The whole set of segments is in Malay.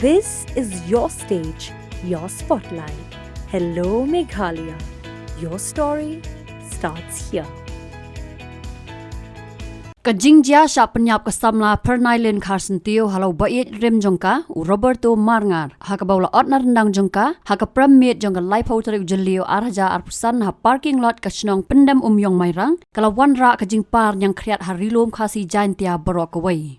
This is your stage, your spotlight. Hello, Meghalaya. Your story starts here. Ka Jingjot sha penyap ka samla Phyrnailin Kharsan Tio halau bait rem jongka Roberto marngar ha ka baula otna rendang jongka ha ka pramit jongka lai pauterik jelio arhaja arpusan ha parking lot ka Shillong pendam yong mairang kala wanra ka jingpar yang kriat harilom khasi jain tia borok away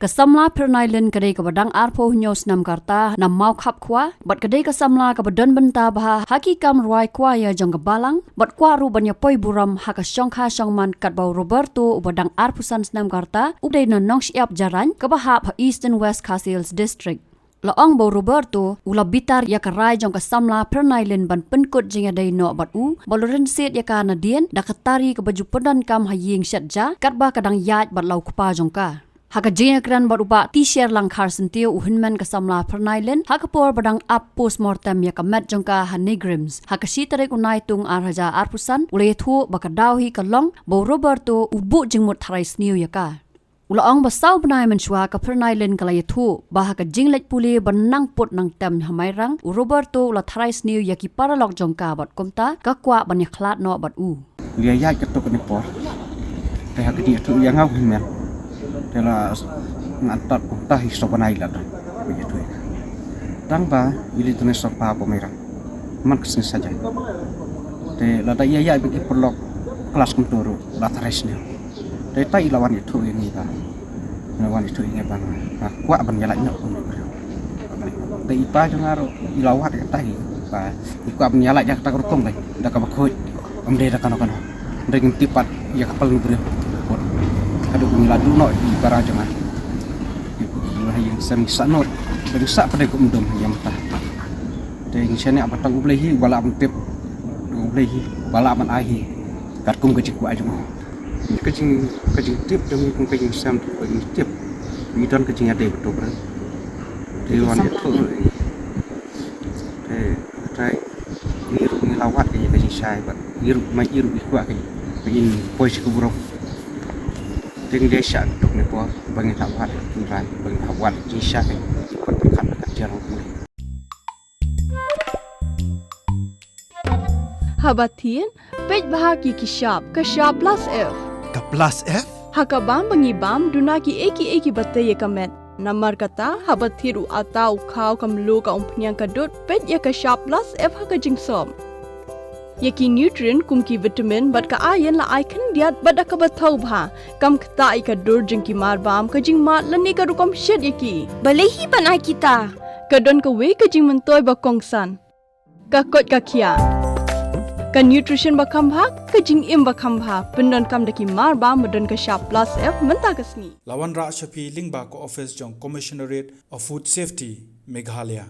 ka samla Phyrnailin kadai ka badang arpo nyos nam karta nam mau khap khwa bat kadai ka samla ka badan benta bah hakikam roi kwa ya jong ka balang bat kwa ru banya poi buram ha ka shongkha shongman kat bau Roberto badang arpusan nam karta updai na nong siap jaran ka bah ha Eastern West Castles District Laong bau Roberto ula bitar ya ka rai jong ka samla Phyrnailin ban penkut jinga dai no bat u boloren set ya ka na dien da katari ka baju pedan kam ha ying shatja kat ba kadang yat bat lau kpa jong ka Haka jenya kran baruba t-shirt lang Kharsan Tio uhinman ka samla Phyrnailin haka por badang up postmortem ya ka met jongka hanegrims haka sitare unai tung arhaja arpusan ule thu baka dawhi ka long bo Roberto ubu jingmut Tharai Sniew ya ka ulaong basaw banai menshwa ka Phyrnailin kala yathu bah ka jinglek puli banang put nang tem hamairang Roberto ula Tharai Sniew ya ki paralog jongka bat komta ka kwa ban ya khlat no bat u lia ya ka to ka ni por te haka ni tu yang ngau himen Tela ngantat tah isobanai la tu begitu ya. Tangba ili tunes sopa pemerang. Man kesin saja. Te lada iya bagi perlok kelas kunturu la Tharai. Te tai lawan itu ini ba. Lawan itu ini bang. Kuat ban yala ina pun. Te ipa jangaro ilawat ya tai. Ba kuat ban yala jak tak rutong lai. Da ka bakhoi. Amde da kana. Dengan tipat ya kapal ngubri. Ada bunga ladu no di barajangan. Ibu yang sering sanot, dari sak pada kumdom yang tah. Dari sini apa tang ublehi bala am tip, ublehi bala am ahi. Kat kum kecik ku aja mau. Kecing tip demi kum kecing sam kecing tip. Bidon kecing ada betul kan. Dewan itu. Trai iru ngelawat kecing syai, iru mai iru ikwa kecing pois kuburok. Ting desa untuk ni po bagi tawat turan bagi tawat jisya kan perkat jarang ni Habatin pej bahagi kishap kashap plus F Ka plus F hakabam bangibam dunaki eki batte ye kamet namar kata habathiru atau khaw kamlu ka umpnyang kadut pej ye kashap plus F haka jingsom Yaki nutrient kumki vitamin bat ka ayan la icon diat bat ka bathau bha kam khta ka dur jingki mar bam ka jing mat lani ka rukom shed yaki balehi banai kita ka don ka we ka jing mentoy ba kongsan ka kot ka khia ka nutrition ba kham bha ka jing im ba kham bha pendon kam daki mar bam modon ka sharp plus F menta ka sni Lawan Ra Shafi Lingba ko office jong Commissionerate of Food Safety Meghalaya